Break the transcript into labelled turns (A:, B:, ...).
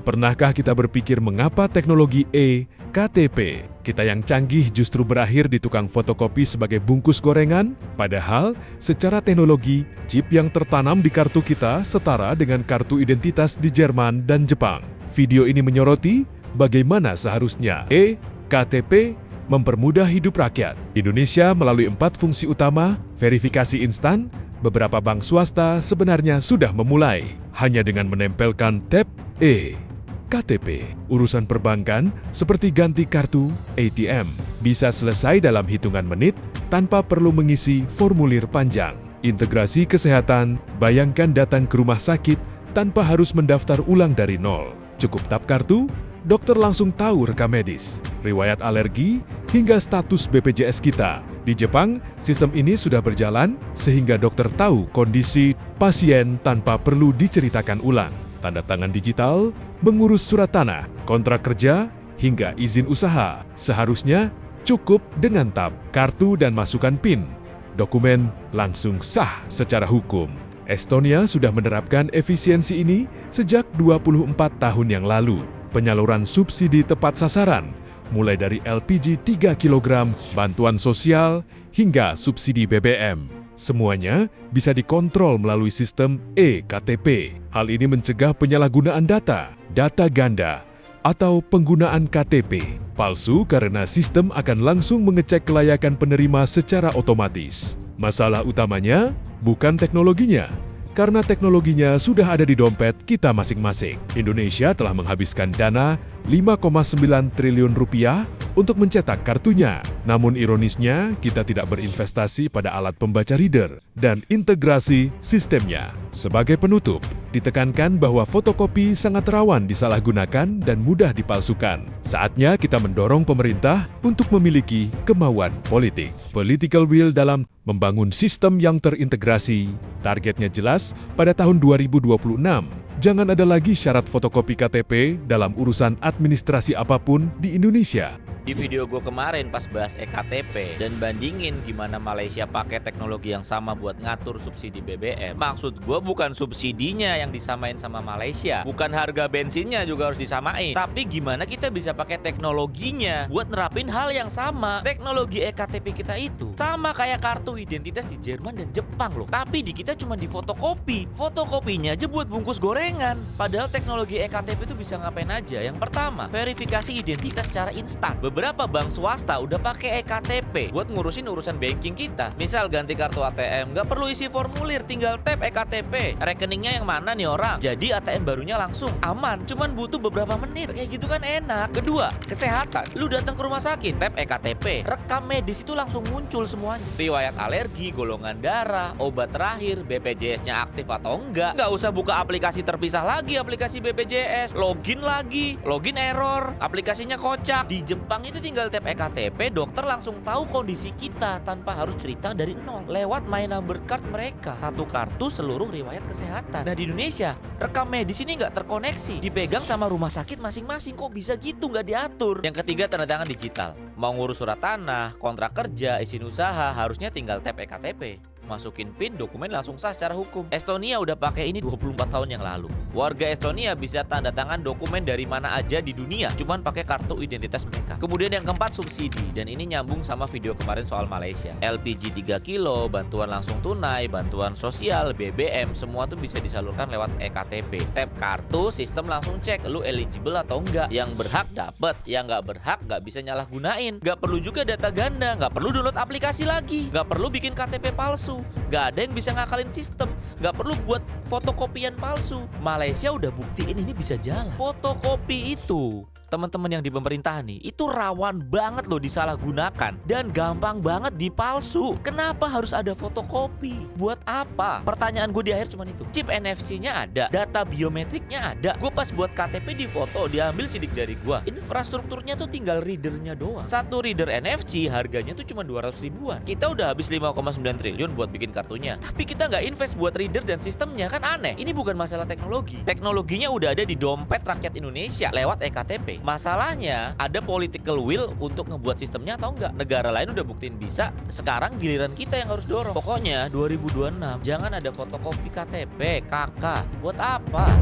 A: Pernahkah kita berpikir mengapa teknologi e-KTP kita yang canggih justru berakhir di tukang fotokopi sebagai bungkus gorengan? Padahal, secara teknologi, chip yang tertanam di kartu kita setara dengan kartu identitas di Jerman dan Jepang. Video ini menyoroti bagaimana seharusnya e-KTP mempermudah hidup rakyat. Indonesia melalui 4 fungsi utama, verifikasi instan, beberapa bank swasta sebenarnya sudah memulai. Hanya dengan menempelkan tab e-KTP, urusan perbankan seperti ganti kartu ATM bisa selesai dalam hitungan menit tanpa perlu mengisi formulir panjang. Integrasi kesehatan, bayangkan datang ke rumah sakit tanpa harus mendaftar ulang dari nol. Cukup tap kartu, dokter langsung tahu rekam medis, riwayat alergi, hingga status BPJS kita. Di Jepang, sistem ini sudah berjalan sehingga dokter tahu kondisi pasien tanpa perlu diceritakan ulang. Tanda tangan digital, mengurus surat tanah, kontrak kerja, hingga izin usaha. Seharusnya cukup dengan tap kartu dan masukkan PIN. Dokumen langsung sah secara hukum. Estonia sudah menerapkan efisiensi ini sejak 24 tahun yang lalu. Penyaluran subsidi tepat sasaran, mulai dari LPG 3 kg, bantuan sosial, hingga subsidi BBM. Semuanya bisa dikontrol melalui sistem e-KTP. Hal ini mencegah penyalahgunaan data ganda, atau penggunaan KTP palsu karena sistem akan langsung mengecek kelayakan penerima secara otomatis. Masalah utamanya bukan teknologinya, karena teknologinya sudah ada di dompet kita masing-masing. Indonesia telah menghabiskan dana 5,9 triliun rupiah untuk mencetak kartunya. Namun ironisnya, kita tidak berinvestasi pada alat pembaca reader dan integrasi sistemnya. Sebagai penutup, ditekankan bahwa fotokopi sangat rawan disalahgunakan dan mudah dipalsukan. Saatnya kita mendorong pemerintah untuk memiliki kemauan politik. Political will dalam membangun sistem yang terintegrasi. Targetnya jelas pada tahun 2026. Jangan ada lagi syarat fotokopi KTP dalam urusan administrasi apapun di Indonesia.
B: Di video gue kemarin pas bahas e-KTP dan bandingin gimana Malaysia pakai teknologi yang sama buat ngatur subsidi BBM. Maksud gue bukan subsidinya yang disamain sama Malaysia, bukan harga bensinnya juga harus disamain, tapi gimana kita bisa pakai teknologinya buat nerapin hal yang sama. Teknologi e-KTP kita itu sama kayak kartu identitas di Jerman dan Jepang loh, tapi di kita cuma di fotokopi. Fotokopinya aja buat bungkus gorengan. Padahal teknologi e-KTP itu bisa ngapain aja. Yang pertama, verifikasi identitas secara instan. Beberapa bank swasta udah pakai e-KTP buat ngurusin urusan banking kita. Misal ganti kartu ATM, nggak perlu isi formulir, tinggal tap e-KTP. Rekeningnya yang mana nih orang? Jadi ATM barunya langsung aman, cuman butuh beberapa menit. Kayak gitu kan enak. Kedua, kesehatan. Lu datang ke rumah sakit, tap e-KTP, rekam medis itu langsung muncul semuanya. Riwayat alergi, golongan darah, obat terakhir, BPJS-nya aktif atau enggak. Nggak usah buka aplikasi terpisah lagi, aplikasi BPJS. Login lagi, login error, aplikasinya kocak. Di Jepang itu tinggal tap e-KTP, dokter langsung tahu kondisi kita tanpa harus cerita dari nol lewat My Number Card mereka. Satu kartu seluruh riwayat kesehatan. Nah di Indonesia, rekam medis ini nggak terkoneksi, dipegang sama rumah sakit masing-masing. Kok bisa gitu, nggak diatur? Yang ketiga, tanda tangan digital. Mau ngurus surat tanah, kontrak kerja, izin usaha, harusnya tinggal tap e-KTP. Masukin PIN, dokumen langsung sah secara hukum. Estonia udah pakai ini 24 tahun yang lalu. Warga Estonia bisa tanda tangan dokumen dari mana aja di dunia, cuman pakai kartu identitas mereka. Kemudian yang keempat, subsidi. Dan ini nyambung sama video kemarin soal Malaysia. LPG 3 kilo, bantuan langsung tunai, bantuan sosial, BBM, semua tuh bisa disalurkan lewat e-KTP. Tap kartu, sistem langsung cek lu eligible atau enggak. Yang berhak dapet, yang nggak berhak nggak bisa nyalahgunain. Nggak perlu juga data ganda, nggak perlu download aplikasi lagi, nggak perlu bikin KTP palsu. Gak ada yang bisa ngakalin sistem, gak perlu buat fotokopian palsu. Malaysia udah buktiin ini bisa jalan. Fotokopi itu, teman-teman yang di pemerintahan nih, itu rawan banget loh disalahgunakan dan gampang banget dipalsu. Kenapa harus ada fotokopi? Buat apa? Pertanyaan gue di akhir cuma itu. Chip NFC-nya ada, data biometriknya ada. Gue pas buat KTP di foto, diambil sidik jari gue. Infrastrukturnya tuh tinggal readernya doang. Satu reader NFC harganya tuh cuma 200 ribuan. Kita udah habis 5,9 triliun buat bikin kartunya, tapi kita nggak invest buat reader dan sistemnya, kan aneh. Ini bukan masalah teknologi. Teknologinya udah ada di dompet rakyat Indonesia lewat e-KTP. Masalahnya ada political will untuk ngebuat sistemnya atau enggak. Negara lain udah buktiin bisa, sekarang giliran kita yang harus dorong. Pokoknya 2026 jangan ada fotokopi KTP, KK. Buat apa?